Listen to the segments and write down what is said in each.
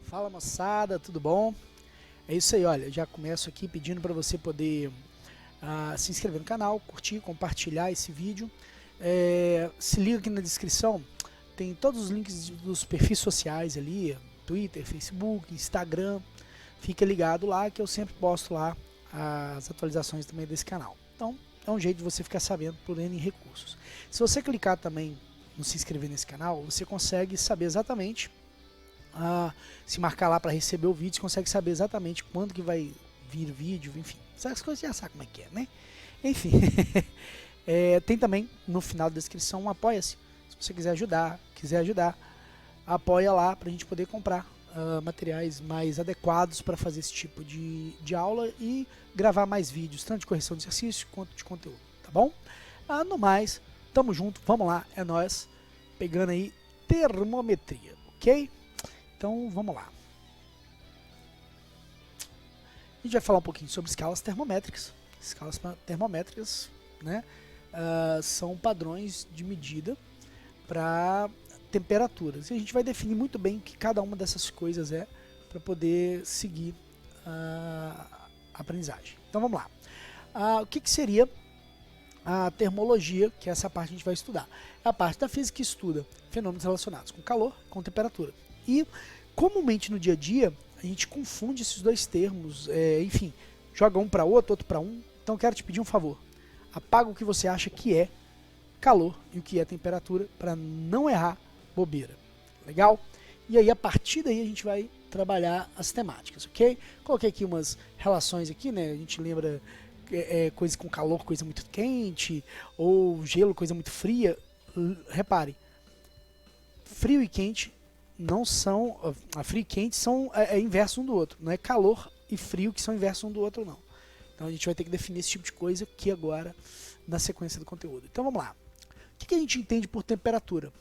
Fala moçada, tudo bom? É isso aí, olha, já começo aqui pedindo para você poder se inscrever no canal, curtir, compartilhar esse vídeo. Se liga aqui na descrição, tem todos os links dos perfis sociais ali, Twitter, Facebook, Instagram. Fica ligado lá que eu sempre posto lá as atualizações também desse canal. Então é um jeito de você ficar sabendo por N recursos. Se você clicar também no se inscrever nesse canal, você consegue saber exatamente, se marcar lá para receber o vídeo, você consegue saber exatamente quando que vai vir o vídeo, enfim. Essas coisas já sabe como é que é, né? Enfim, tem também no final da descrição um apoia-se. Se você quiser ajudar, apoia lá para a gente poder comprar materiais mais adequados para fazer esse tipo de aula e gravar mais vídeos, tanto de correção de exercício quanto de conteúdo, tá bom? No mais, tamo junto, vamos lá, é nóis, pegando aí termometria, ok? Então vamos lá. A gente vai falar um pouquinho sobre escalas termométricas. Escalas termométricas, né, são padrões de medida para temperaturas. E a gente vai definir muito bem o que cada uma dessas coisas é para poder seguir a aprendizagem. Então vamos lá. O que seria a termologia, que é essa parte que a gente vai estudar? É a parte da física que estuda fenômenos relacionados com calor, com temperatura. E comumente no dia a dia a gente confunde esses dois termos, enfim, joga um para outro para um. Então eu quero te pedir um favor, apaga o que você acha que é calor e o que é temperatura para não errar bobeira, legal? E aí a partir daí a gente vai trabalhar as temáticas, ok? Coloquei aqui umas relações aqui, né? A gente lembra coisa com calor, coisa muito quente, ou gelo, coisa muito fria. Repare, frio e quente não são, frio e quente são inverso um do outro, não é calor e frio que são inverso um do outro, não. Então a gente vai ter que definir esse tipo de coisa aqui agora na sequência do conteúdo. Então vamos lá. O que a gente entende por temperatura?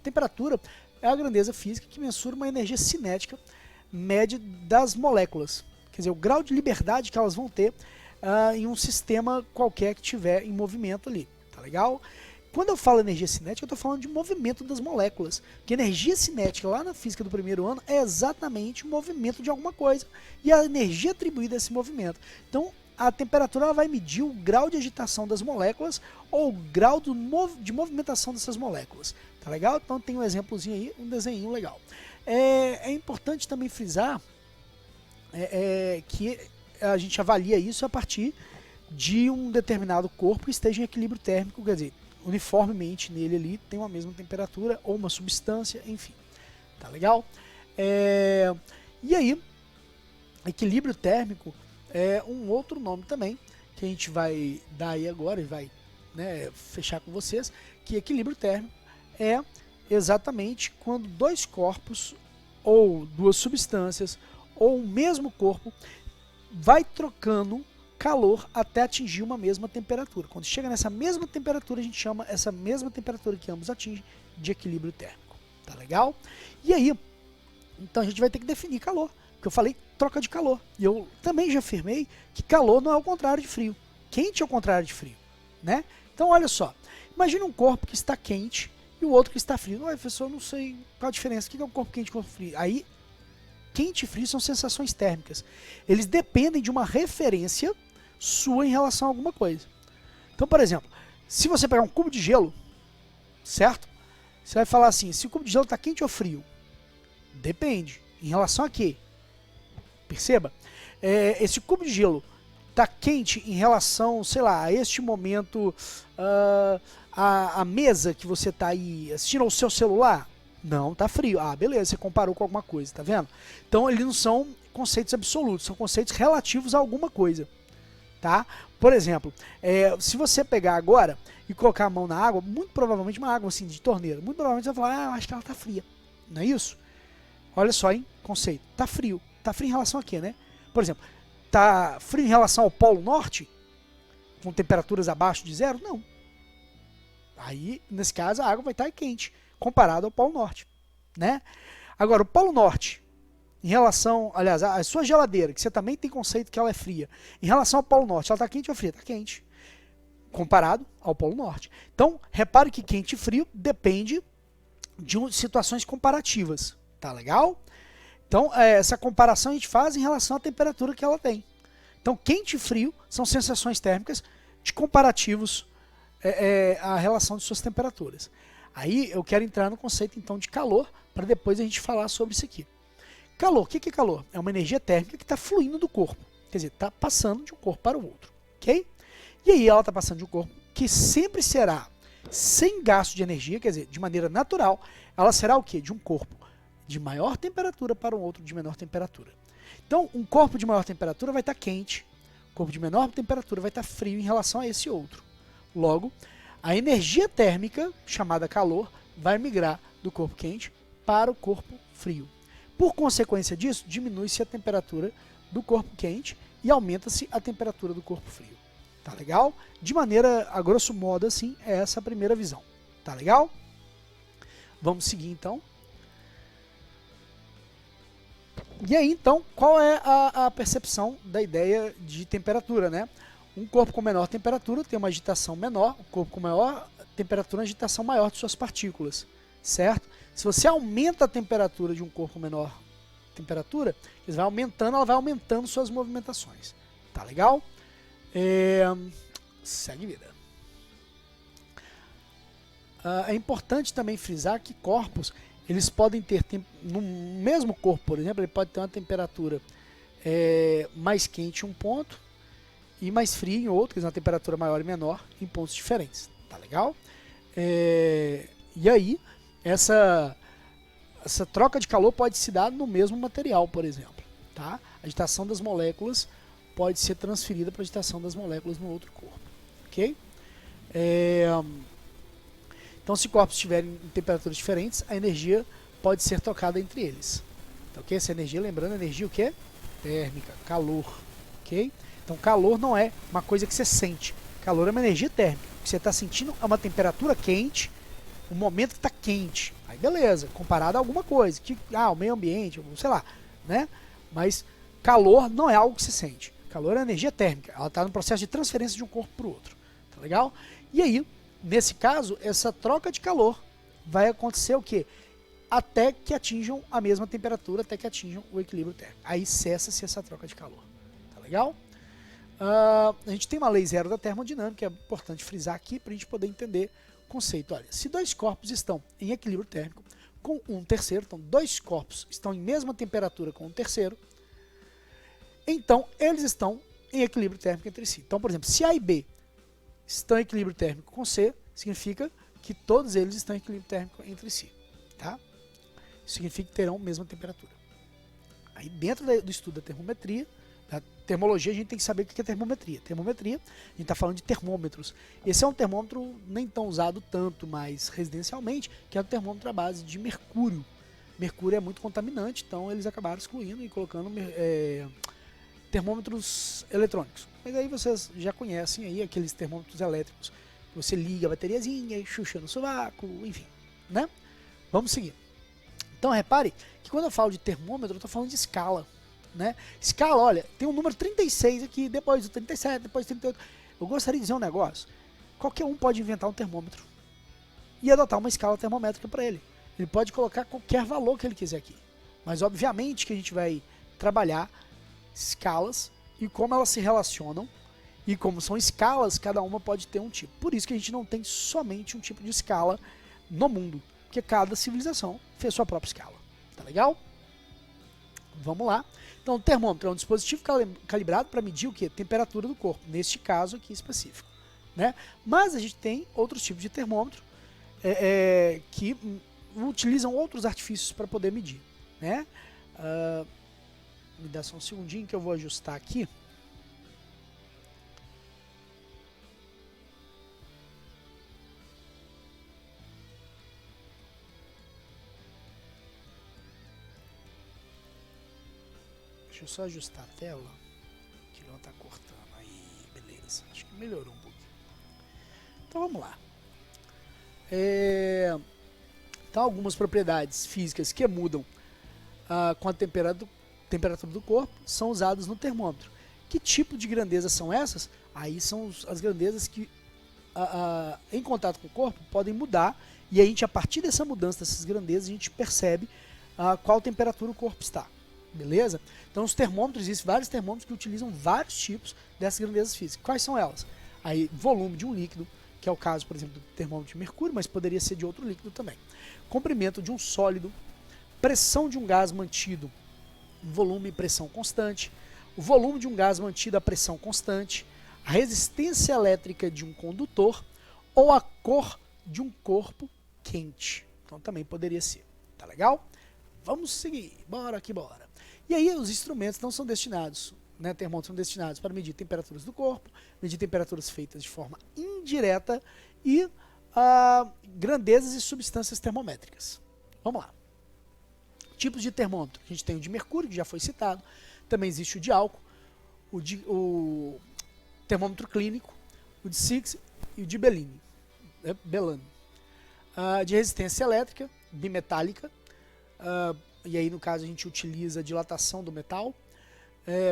Temperatura é a grandeza física que mensura uma energia cinética média das moléculas, quer dizer, o grau de liberdade que elas vão ter em um sistema qualquer que tiver em movimento ali, tá legal? Quando eu falo energia cinética, eu estou falando de movimento das moléculas. Porque energia cinética, lá na física do primeiro ano, é exatamente o movimento de alguma coisa. E a energia atribuída a esse movimento. Então, a temperatura ela vai medir o grau de agitação das moléculas ou o grau de movimentação dessas moléculas. Tá legal? Então, tem um exemplozinho aí, um desenho legal. É importante também frisar que a gente avalia isso a partir de um determinado corpo que esteja em equilíbrio térmico, quer dizer, uniformemente nele ali tem uma mesma temperatura ou uma substância, enfim, tá legal? E aí, equilíbrio térmico é um outro nome também que a gente vai dar aí agora e vai, né, fechar com vocês, que equilíbrio térmico é exatamente quando dois corpos ou duas substâncias ou um mesmo corpo vai trocando calor até atingir uma mesma temperatura. Quando chega nessa mesma temperatura, a gente chama essa mesma temperatura que ambos atingem de equilíbrio térmico. Tá legal? E aí, então a gente vai ter que definir calor. Porque eu falei troca de calor. E eu também já afirmei que calor não é o contrário de frio. Quente é o contrário de frio, né? Então olha só. Imagine um corpo que está quente e o outro que está frio. Ué, professor, eu não sei qual a diferença. O que é um corpo quente e corpo frio? Aí, quente e frio são sensações térmicas. Eles dependem de uma referência sua em relação a alguma coisa. Então, por exemplo, se você pegar um cubo de gelo, certo? Você vai falar assim, se o cubo de gelo está quente ou frio? Depende. Em relação a quê? Perceba, esse cubo de gelo está quente em relação, sei lá, a este momento, a mesa que você está aí assistindo ao seu celular? Não, tá frio. Ah, beleza, você comparou com alguma coisa, tá vendo? Então, eles não são conceitos absolutos, são conceitos relativos a alguma coisa. Tá? Por exemplo, se você pegar agora e colocar a mão na água, muito provavelmente uma água assim de torneira, muito provavelmente você vai falar, eu acho que ela tá fria. Não é isso? Olha só, hein? Conceito. Tá frio. Tá frio em relação a quê, né? Por exemplo, tá frio em relação ao Polo Norte? Com temperaturas abaixo de zero? Não. Aí, nesse caso, a água vai estar quente, comparado ao Polo Norte, né? Agora, o Polo Norte em relação, aliás, a sua geladeira, que você também tem conceito que ela é fria, em relação ao Polo Norte, ela está quente ou fria? Está quente, comparado ao Polo Norte. Então, repare que quente e frio depende de situações comparativas, tá legal? Então, essa comparação a gente faz em relação à temperatura que ela tem. Então, quente e frio são sensações térmicas de comparativos à relação de suas temperaturas. Aí eu quero entrar no conceito então de calor, para depois a gente falar sobre isso aqui. Calor, o que é calor? É uma energia térmica que está fluindo do corpo, quer dizer, está passando de um corpo para o outro, ok? E aí ela está passando de um corpo que sempre será sem gasto de energia, quer dizer, de maneira natural, ela será o quê? De um corpo de maior temperatura para um outro de menor temperatura. Então, um corpo de maior temperatura vai estar quente, um corpo de menor temperatura vai estar frio em relação a esse outro. Logo, a energia térmica, chamada calor, vai migrar do corpo quente para o corpo frio. Por consequência disso, diminui-se a temperatura do corpo quente e aumenta-se a temperatura do corpo frio. Tá legal? De maneira, a grosso modo, assim, é essa a primeira visão. Tá legal? Vamos seguir, então. E aí, então, qual é a percepção da ideia de temperatura, né? Um corpo com menor temperatura tem uma agitação menor, um corpo com maior temperatura, uma agitação maior de suas partículas, certo? Se você aumenta a temperatura de um corpo com menor temperatura, ela vai aumentando suas movimentações. Tá legal? Segue vida. É importante também frisar que corpos, eles podem ter, no mesmo corpo, por exemplo, ele pode ter uma temperatura mais quente em um ponto e mais fria em outro, quer dizer, uma temperatura maior e menor em pontos diferentes. Tá legal? E aí, essa troca de calor pode se dar no mesmo material, por exemplo. Tá? A agitação das moléculas pode ser transferida para a agitação das moléculas no outro corpo. Ok? Então, se corpos estiverem em temperaturas diferentes, a energia pode ser trocada entre eles. Então, okay? Essa energia, lembrando, energia o quê? Térmica, calor. Ok? Então, calor não é uma coisa que você sente. Calor é uma energia térmica. O que você está sentindo é uma temperatura quente, um momento que está quente. Aí, beleza, comparado a alguma coisa. O meio ambiente, sei lá, né? Mas calor não é algo que se sente. Calor é energia térmica. Ela está no processo de transferência de um corpo para o outro. Tá legal? E aí, nesse caso, essa troca de calor vai acontecer o quê? Até que atinjam a mesma temperatura, até que atinjam o equilíbrio térmico. Aí cessa-se essa troca de calor. Tá legal? A gente tem uma lei zero da termodinâmica, é importante frisar aqui para a gente poder entender o conceito. Olha, se dois corpos estão em equilíbrio térmico com um terceiro, então dois corpos estão em mesma temperatura com um terceiro, então eles estão em equilíbrio térmico entre si. Então, por exemplo, se A e B estão em equilíbrio térmico com C, significa que todos eles estão em equilíbrio térmico entre si. Tá? Isso significa que terão a mesma temperatura. Aí dentro do estudo da termometria, da termologia, a gente tem que saber o que é termometria. Termometria, a gente está falando de termômetros. Esse é um termômetro nem tão usado tanto mais residencialmente, que é o termômetro à base de mercúrio. Mercúrio é muito contaminante, então eles acabaram excluindo e colocando termômetros eletrônicos. Mas aí vocês já conhecem aí aqueles termômetros elétricos. Você liga a bateriazinha e xuxa no sovaco, enfim, né? Vamos seguir. Então repare que quando eu falo de termômetro, eu estou falando de escala, né? Escala, olha, tem o número 36 aqui, depois do 37, depois do 38. Eu gostaria de dizer um negócio. Qualquer um pode inventar um termômetro e adotar uma escala termométrica para ele. Ele pode colocar qualquer valor que ele quiser aqui. Mas obviamente que a gente vai trabalhar escalas e como elas se relacionam, e como são escalas, cada uma pode ter um tipo. Por isso que a gente não tem somente um tipo de escala no mundo, porque cada civilização fez sua própria escala. Tá legal? Vamos lá. Então, o termômetro é um dispositivo calibrado para medir o quê? Temperatura do corpo, neste caso aqui específico. Né? Mas a gente tem outros tipos de termômetro que utilizam outros artifícios para poder medir. Né? Me dá só um segundinho que eu vou ajustar aqui. Deixa eu só ajustar a tela, que ela está cortando. Aí, beleza. Acho que melhorou um pouquinho. Então vamos lá. Então algumas propriedades físicas que mudam com a temperatura do corpo são usados no termômetro. Que tipo de grandezas são essas? Aí são as grandezas que em contato com o corpo podem mudar, e a gente, a partir dessa mudança dessas grandezas, a gente percebe qual temperatura o corpo está. Beleza? Então os termômetros, existem vários termômetros que utilizam vários tipos dessas grandezas físicas. Quais são elas? Aí, volume de um líquido, que é o caso, por exemplo, do termômetro de mercúrio, mas poderia ser de outro líquido também. Comprimento de um sólido, pressão de um gás mantido em volume e pressão constante, o volume de um gás mantido a pressão constante, a resistência elétrica de um condutor ou a cor de um corpo quente. Então também poderia ser. Tá legal? Vamos seguir. Bora que bora. E aí os instrumentos não são destinados, né, termômetros são destinados para medir temperaturas do corpo, medir temperaturas feitas de forma indireta e grandezas e substâncias termométricas. Vamos lá. Tipos de termômetro. A gente tem o de mercúrio, que já foi citado. Também existe o de álcool, o termômetro clínico, o de Six e o de Bellini. De resistência elétrica, bimetálica. E aí, no caso, a gente utiliza a dilatação do metal,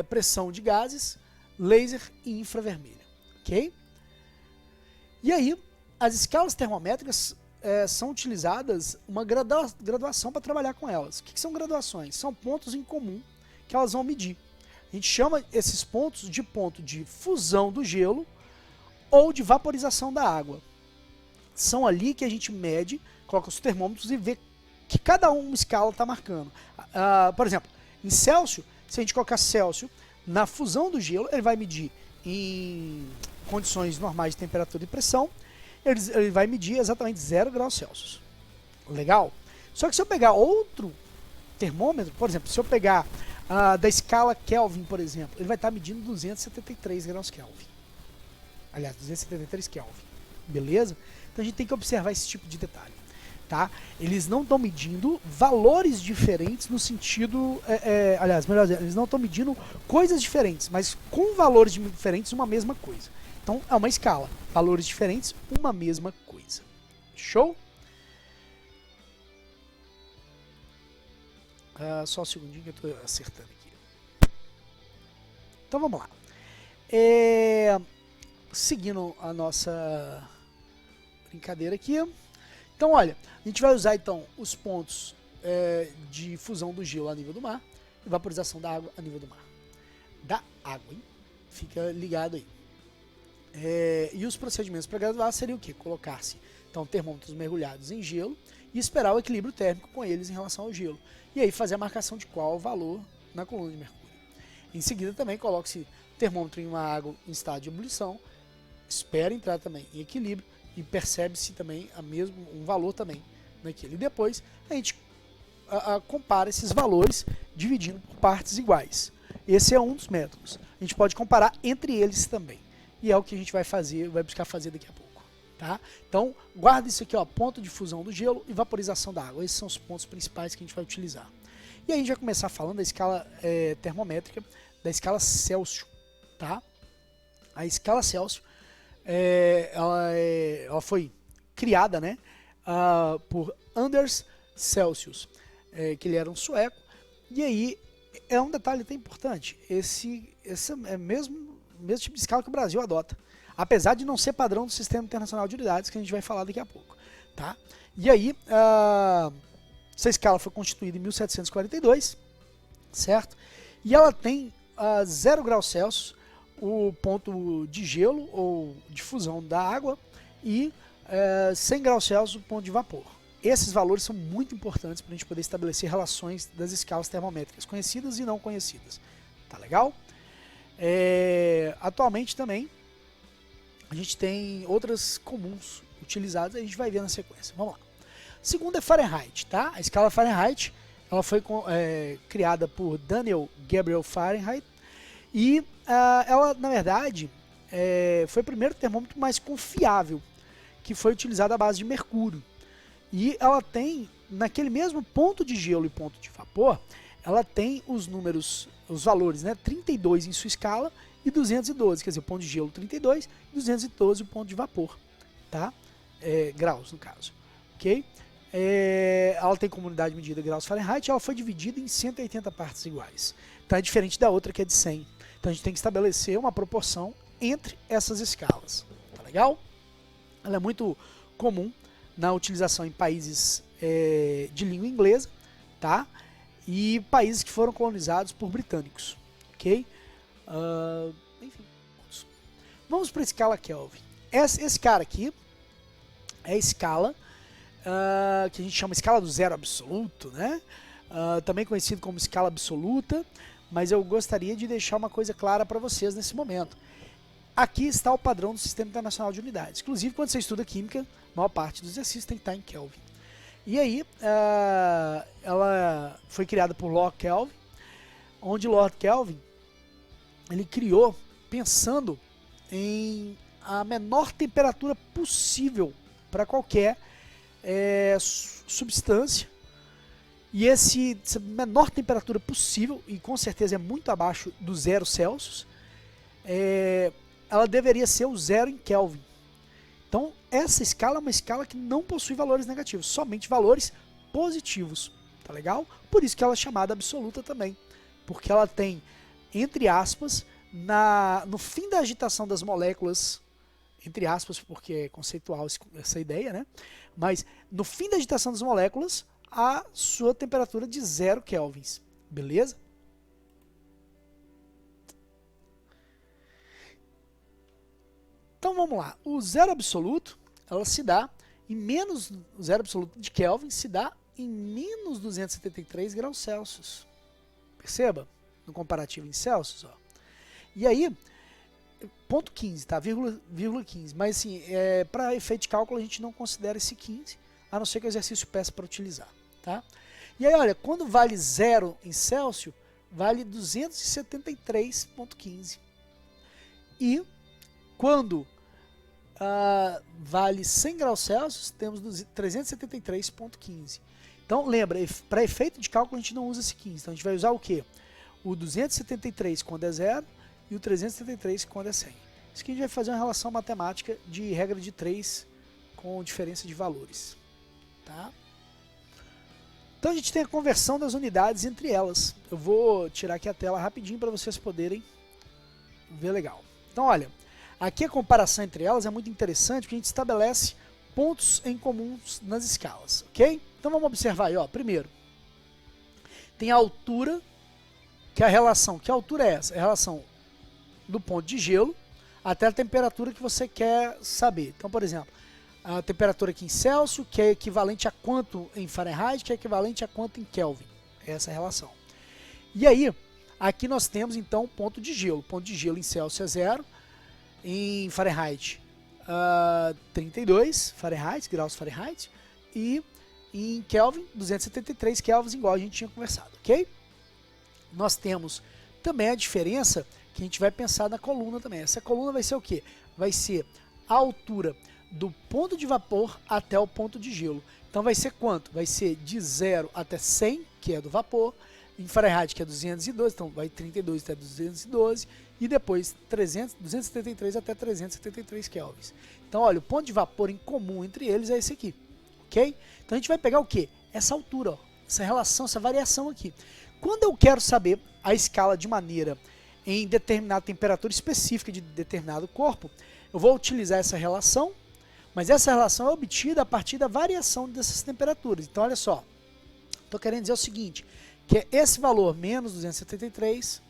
pressão de gases, laser e infravermelho. Ok? E aí, as escalas termométricas são utilizadas uma graduação para trabalhar com elas. O que são graduações? São pontos em comum que elas vão medir. A gente chama esses pontos de ponto de fusão do gelo ou de vaporização da água. São ali que a gente mede, coloca os termômetros e vê que cada uma escala está marcando. Por exemplo, em Celsius, se a gente colocar Celsius na fusão do gelo, ele vai medir em condições normais de temperatura e pressão, ele vai medir exatamente 0 graus Celsius. Legal? Só que se eu pegar outro termômetro, por exemplo, se eu pegar da escala Kelvin, por exemplo, ele vai estar medindo 273 graus Kelvin. Aliás, 273 Kelvin. Beleza? Então a gente tem que observar esse tipo de detalhe. Tá? Eles não estão medindo valores diferentes no sentido... aliás, melhor dizer, eles não estão medindo coisas diferentes, mas com valores diferentes uma mesma coisa. Então é uma escala. Valores diferentes, uma mesma coisa. Show? Só um segundinho que eu estou acertando aqui. Então vamos lá. Seguindo a nossa brincadeira aqui. Então olha, a gente vai usar então os pontos de fusão do gelo a nível do mar e vaporização da água a nível do mar. Da água, hein? Fica ligado aí. E os procedimentos para graduar seriam o quê? Colocar-se então termômetros mergulhados em gelo e esperar o equilíbrio térmico com eles em relação ao gelo. E aí fazer a marcação de qual valor na coluna de mercúrio. Em seguida também coloque-se termômetro em uma água em estado de ebulição, espera entrar também em equilíbrio e percebe-se também um valor também naquele. E depois a gente compara esses valores dividindo por partes iguais. Esse é um dos métodos. A gente pode comparar entre eles também. E é o que a gente vai buscar fazer daqui a pouco. Tá? Então, guarda isso aqui, ó, ponto de fusão do gelo e vaporização da água. Esses são os pontos principais que a gente vai utilizar. E aí a gente vai começar falando da escala termométrica, da escala Celsius. Tá? A escala Celsius, ela foi criada, né, por Anders Celsius, que ele era um sueco. E aí, é um detalhe até importante, esse é mesmo tipo de escala que o Brasil adota. Apesar de não ser padrão do Sistema Internacional de Unidades, que a gente vai falar daqui a pouco. Tá? E aí, essa escala foi constituída em 1742, certo? E ela tem 0 graus Celsius, o ponto de gelo ou de fusão da água, e 100 graus Celsius, o ponto de vapor. Esses valores são muito importantes para a gente poder estabelecer relações das escalas termométricas, conhecidas e não conhecidas. Tá legal? Atualmente também, a gente tem outras comuns utilizadas, a gente vai ver na sequência. Vamos lá. Segunda é Fahrenheit, tá? A escala Fahrenheit, ela foi criada por Daniel Gabriel Fahrenheit e ela, na verdade, foi o primeiro termômetro mais confiável que foi utilizado à base de mercúrio. E ela tem, naquele mesmo ponto de gelo e ponto de vapor, ela tem os valores, né? 32 em sua escala e 212, quer dizer, o ponto de gelo 32 e 212 o ponto de vapor, tá? Graus no caso, ok? ela tem como unidade de medida graus Fahrenheit, ela foi dividida em 180 partes iguais. Então é diferente da outra que é de 100. Então a gente tem que estabelecer uma proporção entre essas escalas. Tá legal? Ela é muito comum na utilização em países de língua inglesa, tá? E países que foram colonizados por britânicos, ok? Enfim, vamos para a escala Kelvin. Esse cara aqui é a escala que a gente chama escala do zero absoluto, né? Também conhecido como escala absoluta, mas eu gostaria de deixar uma coisa clara para vocês nesse momento. Aqui está o padrão do Sistema Internacional de Unidades. Inclusive, quando você estuda química, a maior parte dos exercícios tem que estar em Kelvin. E aí, ela foi criada por Lord Kelvin, onde Lord Kelvin ele criou pensando em a menor temperatura possível para qualquer substância. E essa menor temperatura possível, e com certeza é muito abaixo do 0 Celsius, ela deveria ser o 0 em Kelvin. Então, essa escala é uma escala que não possui valores negativos, somente valores positivos, tá legal? Por isso que ela é chamada absoluta também, porque ela tem, entre aspas, no fim da agitação das moléculas, entre aspas, porque é conceitual essa ideia, né? Mas no fim da agitação das moléculas, a sua temperatura de 0 kelvins, beleza? Então vamos lá, o zero absoluto, ela se dá em menos, o zero absoluto de Kelvin se dá em menos 273 graus Celsius. Perceba? No comparativo em Celsius, ó. E aí, ponto 15, tá? Vírgula 15. Mas assim, para efeito de cálculo a gente não considera esse 15, a não ser que o exercício peça para utilizar, tá? E aí, olha, quando vale 0 em Celsius, vale 273,15. E quando vale 100 graus Celsius, temos 373,15. Então, lembra, para efeito de cálculo a gente não usa esse 15. Então, a gente vai usar o quê? O 273 quando é 0 e o 373 quando é 100. Isso aqui a gente vai fazer uma relação matemática de regra de 3 com diferença de valores. Tá? Então, a gente tem a conversão das unidades entre elas. Eu vou tirar aqui a tela rapidinho para vocês poderem ver legal. Então, olha, aqui a comparação entre elas é muito interessante porque a gente estabelece pontos em comuns nas escalas, ok? Então vamos observar aí, ó. Primeiro, tem a altura, que é a relação. Que altura é essa? É a relação do ponto de gelo até a temperatura que você quer saber. Então, por exemplo, a temperatura aqui em Celsius, que é equivalente a quanto em Fahrenheit, que é equivalente a quanto em Kelvin. Essa é a relação. E aí, aqui nós temos então o ponto de gelo. O ponto de gelo em Celsius é 0, em Fahrenheit 32 Fahrenheit, graus Fahrenheit, e em Kelvin 273 kelvins, igual a gente tinha conversado, ok? Nós temos também a diferença que a gente vai pensar na coluna também. Essa coluna vai ser o quê? Vai ser a altura do ponto de vapor até o ponto de gelo. Então vai ser quanto? Vai ser de 0 até 100, que é do vapor, em Fahrenheit, que é 212, então vai 32 até 212, e depois 273 até 373 kelvins. Então, olha, o ponto de vapor em comum entre eles é esse aqui, ok? Então a gente vai pegar o quê? Essa altura, ó, essa relação, essa variação aqui. Quando eu quero saber a escala de maneira em determinada temperatura específica de determinado corpo, eu vou utilizar essa relação, mas essa relação é obtida a partir da variação dessas temperaturas. Então, olha só, estou querendo dizer o seguinte, que é esse valor menos 273,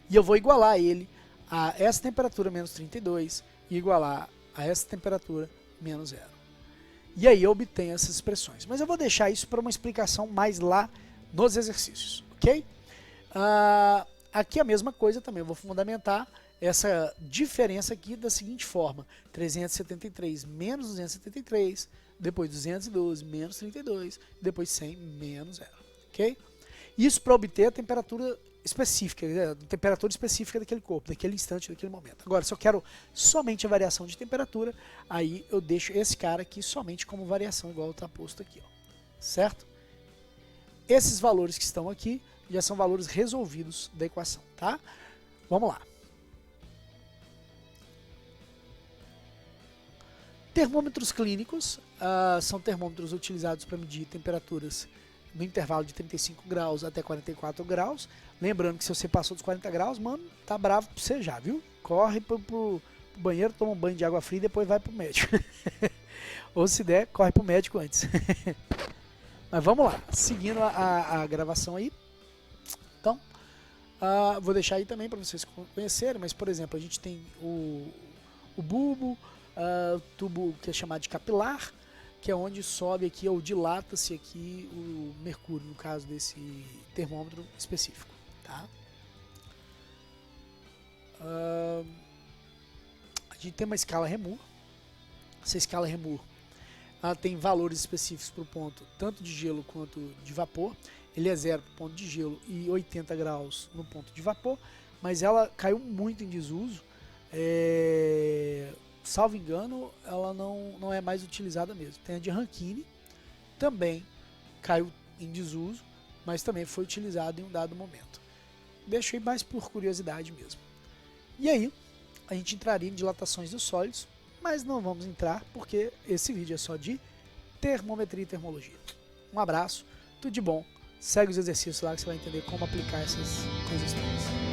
e eu vou igualar ele a essa temperatura menos 32, e igualar a essa temperatura menos 0. E aí eu obtenho essas expressões. Mas eu vou deixar isso para uma explicação mais lá nos exercícios, ok? Aqui a mesma coisa também, eu vou fundamentar essa diferença aqui da seguinte forma: 373 menos 273, depois 212 menos 32, depois 100 menos 0, ok? Isso para obter a temperatura específica, a temperatura específica daquele corpo, daquele instante, daquele momento. Agora, se eu quero somente a variação de temperatura, aí eu deixo esse cara aqui somente como variação, igual está posto aqui, ó, certo? Esses valores que estão aqui já são valores resolvidos da equação, tá? Vamos lá. Termômetros clínicos são termômetros utilizados para medir temperaturas no intervalo de 35 graus até 44 graus. Lembrando que se você passou dos 40 graus, mano, tá bravo pra você já, viu? Corre pro banheiro, toma um banho de água fria e depois vai pro médico. Ou se der, corre pro médico antes. Mas vamos lá, seguindo a gravação aí. Então, vou deixar aí também para vocês conhecerem, mas por exemplo, a gente tem o bulbo, o tubo que é chamado de capilar, que é onde sobe aqui ou dilata-se aqui o mercúrio, no caso desse termômetro específico. Tá? A gente tem uma escala Reaumur. Essa escala Reaumur ela tem valores específicos para o ponto tanto de gelo quanto de vapor. Ele é 0 para o ponto de gelo e 80 graus no ponto de vapor, mas ela caiu muito em desuso. Salvo engano, ela não é mais utilizada mesmo. Tem a de Rankine, também caiu em desuso, mas também foi utilizada em um dado momento. Deixei mais por curiosidade mesmo. E aí, a gente entraria em dilatações dos sólidos, mas não vamos entrar porque esse vídeo é só de termometria e termologia. Um abraço, tudo de bom, segue os exercícios lá que você vai entender como aplicar essas coisas todas.